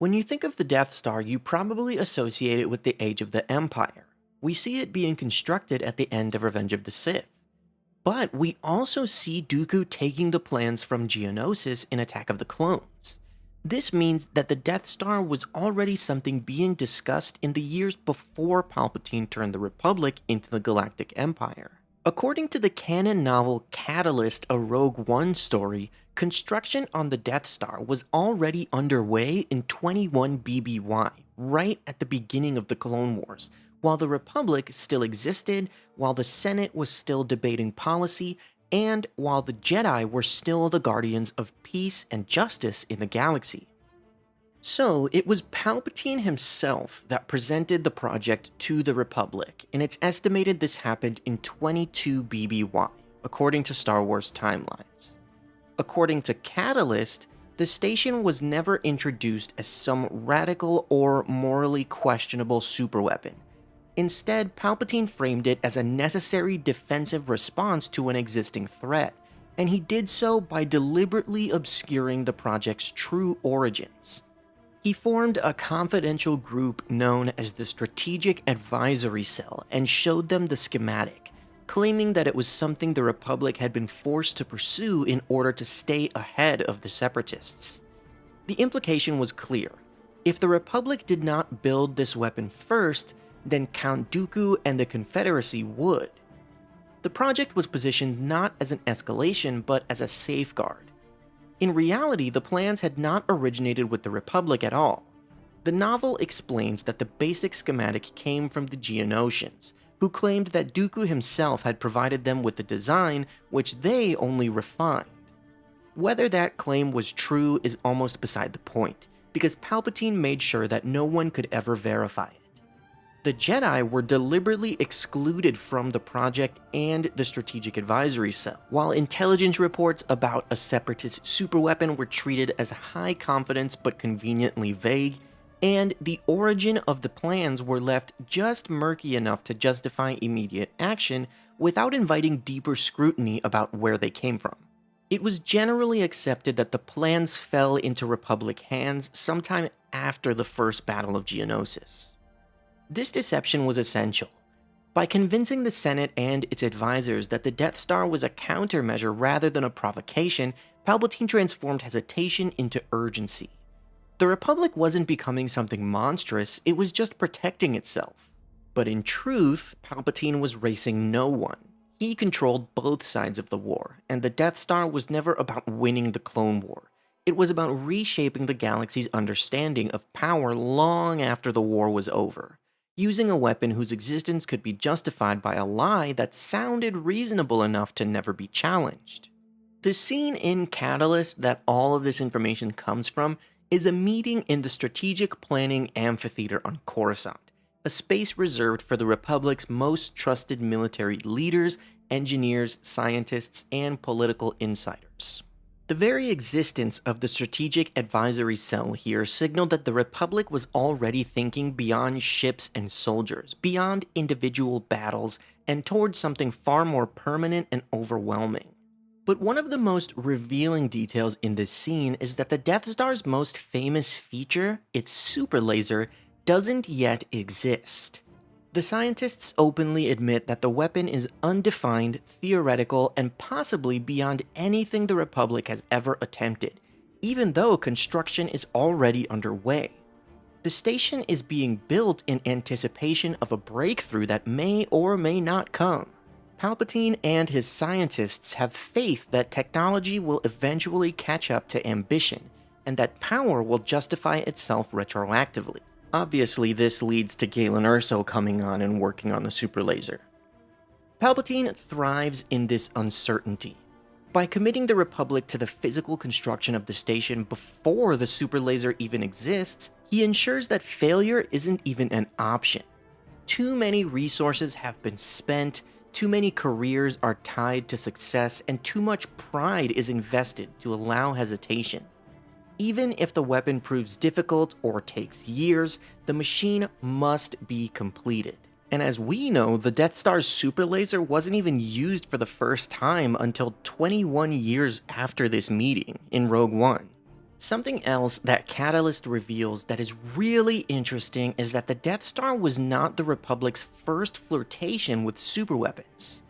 When you think of the Death Star, you probably associate it with the age of the Empire. We see it being constructed at the end of Revenge of the Sith. But we also see Dooku taking the plans from Geonosis in Attack of the Clones. This means that the Death Star was already something being discussed in the years before Palpatine turned the Republic into the Galactic Empire. According to the canon novel Catalyst, a Rogue One story, construction on the Death Star was already underway in 21 BBY, right at the beginning of the Clone Wars, while the Republic still existed, while the Senate was still debating policy, and while the Jedi were still the guardians of peace and justice in the galaxy. So, it was Palpatine himself that presented the project to the Republic, and it's estimated this happened in 22 BBY, according to Star Wars timelines. According to Catalyst, the station was never introduced as some radical or morally questionable superweapon. Instead, Palpatine framed it as a necessary defensive response to an existing threat, and he did so by deliberately obscuring the project's true origins. He formed a confidential group known as the Strategic Advisory Cell and showed them the schematic, claiming that it was something the Republic had been forced to pursue in order to stay ahead of the Separatists. The implication was clear. If the Republic did not build this weapon first, then Count Dooku and the Confederacy would. The project was positioned not as an escalation, but as a safeguard. In reality, the plans had not originated with the Republic at all. The novel explains that the basic schematic came from the Geonosians, who claimed that Dooku himself had provided them with the design, which they only refined. Whether that claim was true is almost beside the point, because Palpatine made sure that no one could ever verify it. The Jedi were deliberately excluded from the project and the Strategic Advisory Cell, while intelligence reports about a separatist superweapon were treated as high confidence but conveniently vague, and the origin of the plans were left just murky enough to justify immediate action without inviting deeper scrutiny about where they came from. It was generally accepted that the plans fell into Republic hands sometime after the First Battle of Geonosis. This deception was essential. By convincing the Senate and its advisors that the Death Star was a countermeasure rather than a provocation, Palpatine transformed hesitation into urgency. The Republic wasn't becoming something monstrous, it was just protecting itself. But in truth, Palpatine was racing no one. He controlled both sides of the war, and the Death Star was never about winning the Clone War. It was about reshaping the galaxy's understanding of power long after the war was over, using a weapon whose existence could be justified by a lie that sounded reasonable enough to never be challenged. The scene in Catalyst that all of this information comes from is a meeting in the Strategic Planning Amphitheater on Coruscant, a space reserved for the Republic's most trusted military leaders, engineers, scientists, and political insiders. The very existence of the Strategic Advisory Cell here signaled that the Republic was already thinking beyond ships and soldiers, beyond individual battles, and towards something far more permanent and overwhelming. But one of the most revealing details in this scene is that the Death Star's most famous feature, its super laser, doesn't yet exist. The scientists openly admit that the weapon is undefined, theoretical, and possibly beyond anything the Republic has ever attempted, even though construction is already underway. The station is being built in anticipation of a breakthrough that may or may not come. Palpatine and his scientists have faith that technology will eventually catch up to ambition, and that power will justify itself retroactively. Obviously, this leads to Galen Erso coming on and working on the super laser. Palpatine thrives in this uncertainty. By committing the Republic to the physical construction of the station before the super laser even exists, he ensures that failure isn't even an option. Too many resources have been spent, too many careers are tied to success, and too much pride is invested to allow hesitation. Even if the weapon proves difficult or takes years, the machine must be completed. And as we know, the Death Star's super laser wasn't even used for the first time until 21 years after this meeting in Rogue One. Something else that Catalyst reveals that is really interesting is that the Death Star was not the Republic's first flirtation with superweapons.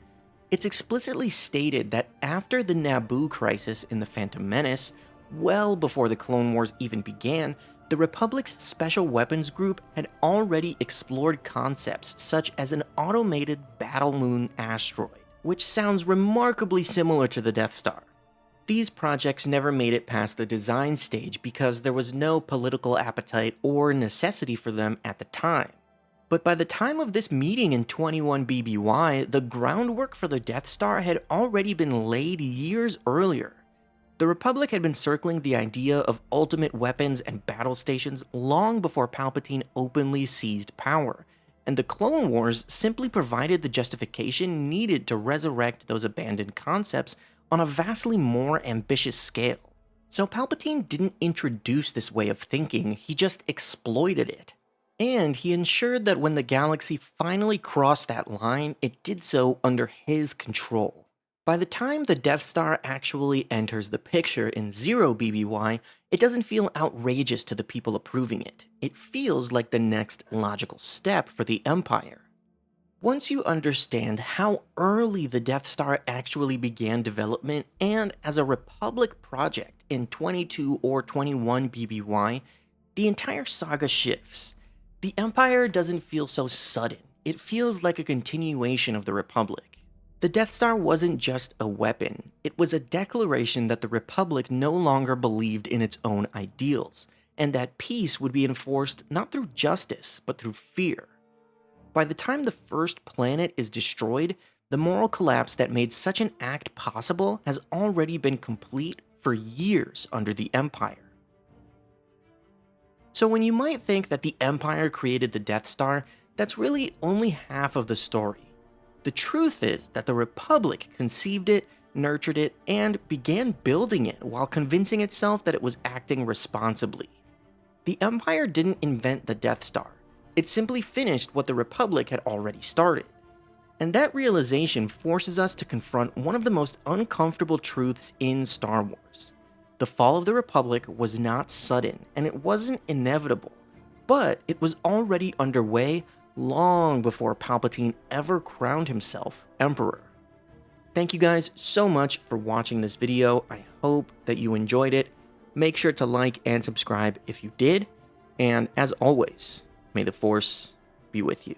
It's explicitly stated that after the Naboo crisis in The Phantom Menace, well before the Clone Wars even began, the Republic's Special Weapons Group had already explored concepts such as an automated battle moon asteroid, which sounds remarkably similar to the Death Star. These projects never made it past the design stage because there was no political appetite or necessity for them at the time. But by the time of this meeting in 21 BBY, the groundwork for the Death Star had already been laid years earlier. The Republic had been circling the idea of ultimate weapons and battle stations long before Palpatine openly seized power, and the Clone Wars simply provided the justification needed to resurrect those abandoned concepts on a vastly more ambitious scale. So Palpatine didn't introduce this way of thinking, he just exploited it. And he ensured that when the galaxy finally crossed that line, it did so under his control. By the time the Death Star actually enters the picture in 0 BBY, it doesn't feel outrageous to the people approving it. It feels like the next logical step for the Empire. Once you understand how early the Death Star actually began development and as a Republic project in 22 or 21 BBY, the entire saga shifts. The Empire doesn't feel so sudden, it feels like a continuation of the Republic. The Death Star wasn't just a weapon, it was a declaration that the Republic no longer believed in its own ideals, and that peace would be enforced not through justice, but through fear. By the time the first planet is destroyed, the moral collapse that made such an act possible has already been complete for years under the Empire. So when you might think that the Empire created the Death Star, that's really only half of the story. The truth is that the Republic conceived it, nurtured it, and began building it while convincing itself that it was acting responsibly. The Empire didn't invent the Death Star, it simply finished what the Republic had already started. And that realization forces us to confront one of the most uncomfortable truths in Star Wars. The fall of the Republic was not sudden, and it wasn't inevitable, but it was already underway long before Palpatine ever crowned himself Emperor. Thank you guys so much for watching this video. I hope that you enjoyed it. Make sure to like and subscribe if you did, and as always, may the Force be with you.